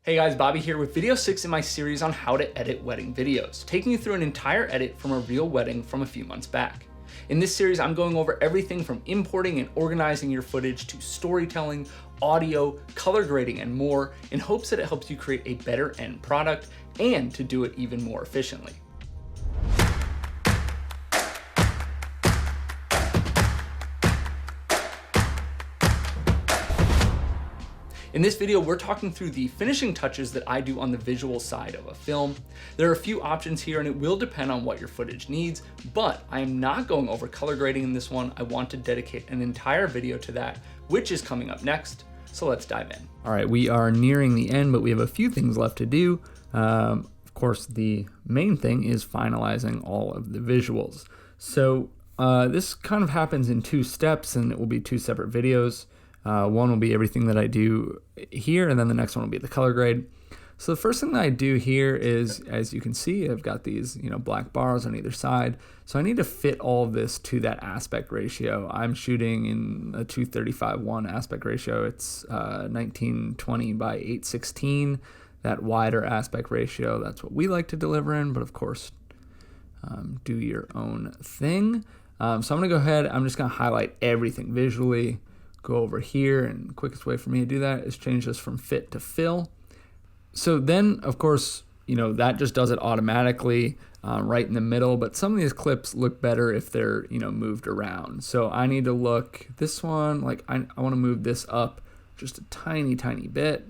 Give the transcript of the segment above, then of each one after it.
Hey guys, Bobby here with video 6 in my series on how to edit wedding videos, taking you through an entire edit from a real wedding from a few months back. In this series, I'm going over everything from importing and organizing your footage to storytelling, audio, color grading, and more in hopes that it helps you create a better end product and to do it even more efficiently. In this video, we're talking through the finishing touches that I do on the visual side of a film. There are a few options here and it will depend on what your footage needs, but I am not going over color grading in this one. I want to dedicate an entire video to that, which is coming up next. So let's dive in. All right, we are nearing the end, but we have a few things left to do. Of course, the main thing is finalizing all of the visuals. So this kind of happens in two steps and it will be two separate videos. One will be everything that I do here, and then the next one will be the color grade. So the first thing that I do here is, as you can see, I've got these, black bars on either side. So I need to fit all of this to that aspect ratio. I'm shooting in a 235:1 aspect ratio. It's 1920 by 816. That wider aspect ratio, that's what we like to deliver in, but of course, do your own thing. So I'm gonna go ahead, I'm just gonna highlight everything visually. Go over here, and the quickest way for me to do that is change this from fit to fill. So then, of course, that just does it automatically right in the middle, but some of these clips look better if they're, moved around. So I need to look, this one, like I want to move this up just a tiny, tiny bit,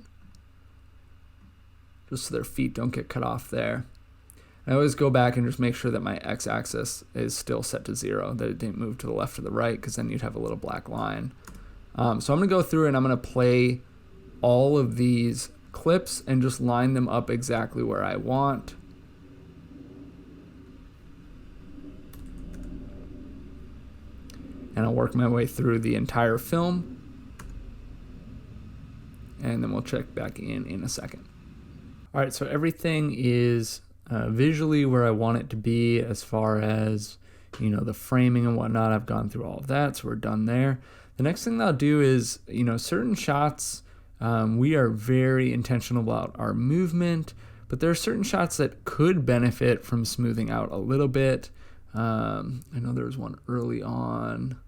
just so their feet don't get cut off there. I always go back and just make sure that my x-axis is still set to 0, that it didn't move to the left or the right, because then you'd have a little black line. So I'm going to go through and I'm going to play all of these clips and just line them up exactly where I want. And I'll work my way through the entire film. And then we'll check back in a second. All right, so everything is visually where I want it to be as far as, the framing and whatnot. I've gone through all of that, so we're done there. The next thing that I'll do is, certain shots, we are very intentional about our movement, but there are certain shots that could benefit from smoothing out a little bit. I know there was one early on.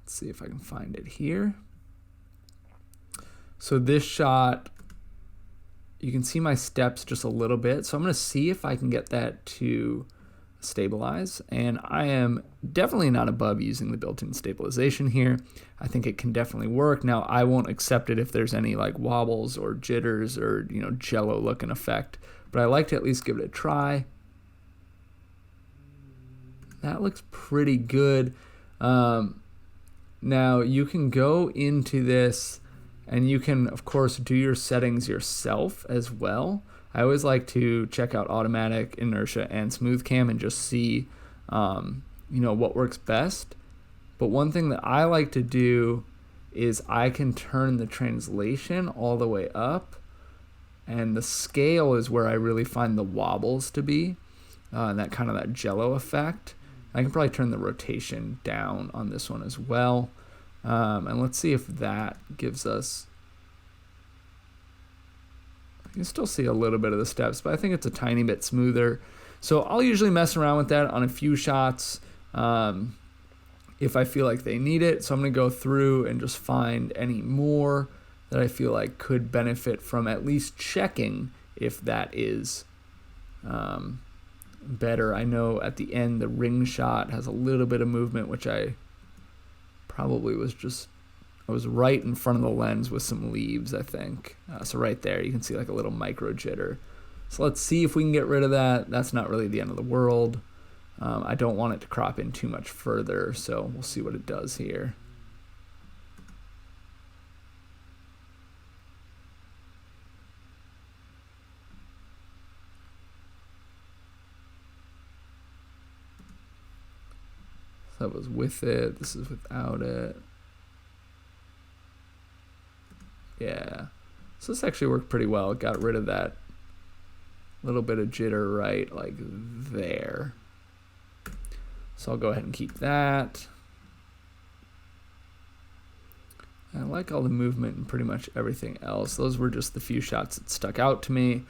Let's see if I can find it here. So this shot, you can see my steps just a little bit. So I'm going to see if I can get that to stabilize, and I am definitely not above using the built-in stabilization here. I think it can definitely work. Now I won't accept it if there's any like wobbles or jitters or jello looking effect, but I like to at least give it a try. That looks pretty good. Now you can go into this and you can of course do your settings yourself as well. I always like to check out automatic, inertia, and smooth cam and just see, what works best. But one thing that I like to do is I can turn the translation all the way up, and the scale is where I really find the wobbles to be, and that jello effect. I can probably turn the rotation down on this one as well. And let's see if that gives us, you can still see a little bit of the steps, but I think it's a tiny bit smoother. So I'll usually mess around with that on a few shots if I feel like they need it. So I'm going to go through and just find any more that I feel like could benefit from at least checking if that is better. I know at the end the ring shot has a little bit of movement, which I probably I was right in front of the lens with some leaves, I think. So right there, you can see like a little micro jitter. So let's see if we can get rid of that. That's not really the end of the world. I don't want it to crop in too much further, so we'll see what it does here. So that was with it. This is without it. Yeah, so this actually worked pretty well. It got rid of that little bit of jitter right like there. So I'll go ahead and keep that. I like all the movement and pretty much everything else. Those were just the few shots that stuck out to me.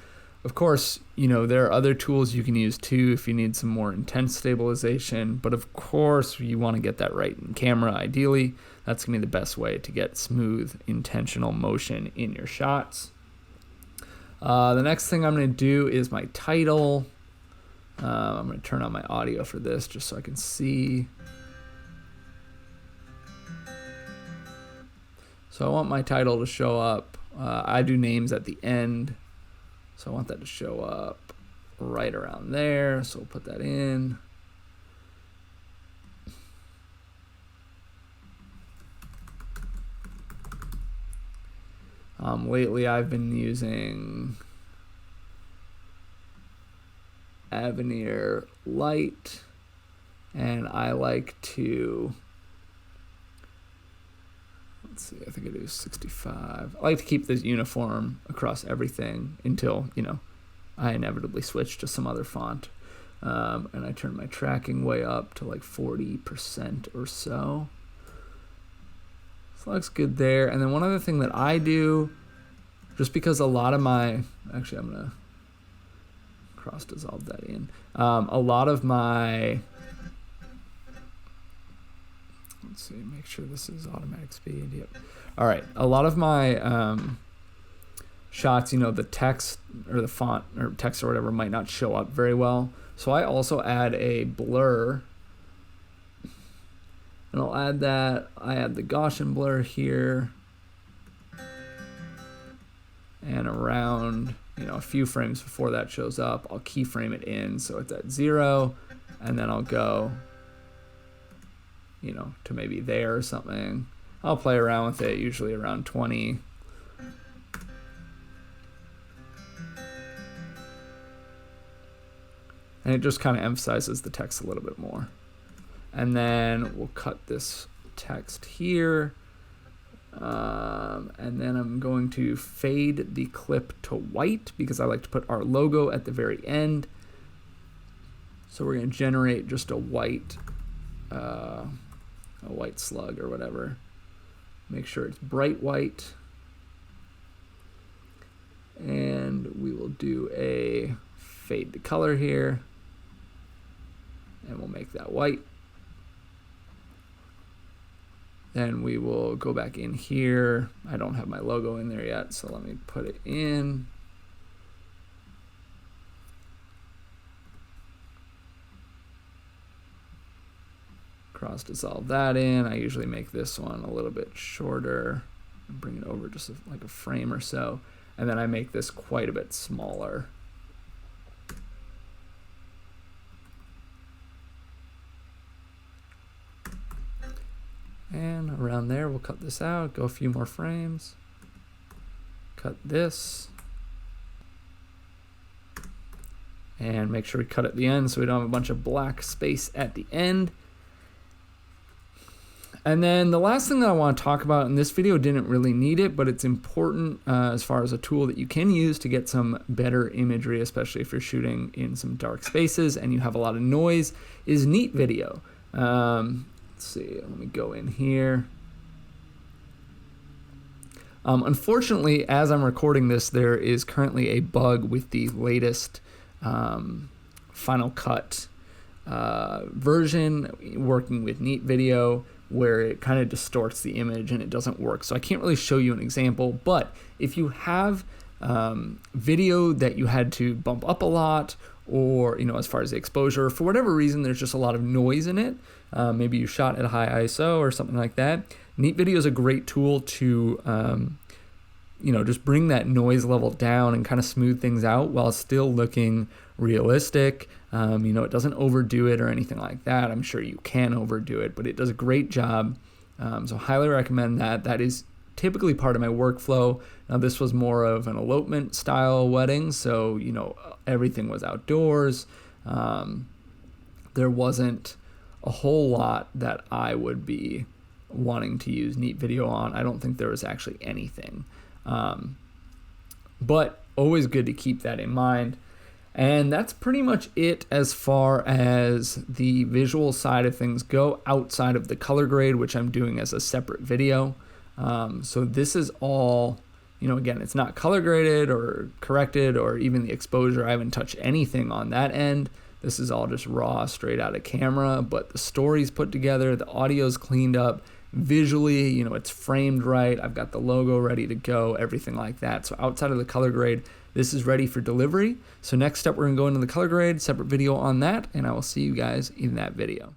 Of course, you know, there are other tools you can use too if you need some more intense stabilization, but of course you want to get that right in camera ideally. That's going to be the best way to get smooth, intentional motion in your shots. The next thing I'm going to do is my title. I'm going to turn on my audio for this just so I can see. So I want my title to show up. I do names at the end, so I want that to show up right around there. So we'll put that in. Lately I've been using Avenir Light, and I like to, let's see, I think I do 65. I like to keep this uniform across everything until, you know, I inevitably switch to some other font. And I turn my tracking way up to like 40% or so. So looks good there. And then one other thing that I do, just because a lot of my, actually I'm going to cross dissolve that in. A lot of my, let's see, make sure this is automatic speed. Yep. All right. A lot of my shots, you know, the text or the font or text or whatever might not show up very well. So I also add a blur, and I'll add that. I add the Gaussian blur here, and around, you know, a few frames before that shows up, I'll keyframe it in so it's at 0, and then I'll go, you know, to maybe there or something. I'll play around with it, usually around 20. And it just kind of emphasizes the text a little bit more. And then we'll cut this text here. And then I'm going to fade the clip to white because I like to put our logo at the very end. So we're going to generate just a white slug or whatever. Make sure it's bright white. And we will do a fade to color here. And we'll make that white. Then we will go back in here. I don't have my logo in there yet, so let me put it in. Cross dissolve that in. I usually make this one a little bit shorter and bring it over just like a frame or so. And then I make this quite a bit smaller. And around there, we'll cut this out, go a few more frames, cut this, and make sure we cut at the end so we don't have a bunch of black space at the end. And then the last thing that I want to talk about, and this video didn't really need it, but it's important as far as a tool that you can use to get some better imagery, especially if you're shooting in some dark spaces and you have a lot of noise, is Neat Video. Let's see, let me go in here. Unfortunately, as I'm recording this, there is currently a bug with the latest Final Cut version working with Neat Video, where it kind of distorts the image and it doesn't work. So I can't really show you an example, but if you have video that you had to bump up a lot, or, you know, as far as the exposure, for whatever reason, there's just a lot of noise in it. Maybe you shot at a high ISO or something like that. Neat Video is a great tool to, you know, just bring that noise level down and kind of smooth things out while still looking realistic. You know, it doesn't overdo it or anything like that. I'm sure you can overdo it, but it does a great job. So highly recommend that. That is typically part of my workflow. Now, this was more of an elopement style wedding, so, you know, everything was outdoors. There wasn't a whole lot that I would be wanting to use Neat Video on. I don't think there was actually anything. But always good to keep that in mind. And that's pretty much it as far as the visual side of things go, outside of the color grade, which I'm doing as a separate video. So this is all, again, it's not color graded or corrected, or even the exposure. I haven't touched anything on that end. This is all just raw, straight out of camera, but the story's put together, the audio's cleaned up, visually, it's framed right. I've got the logo ready to go, everything like that. So outside of the color grade, this is ready for delivery. So next step, we're gonna go into the color grade, separate video on that, and I will see you guys in that video.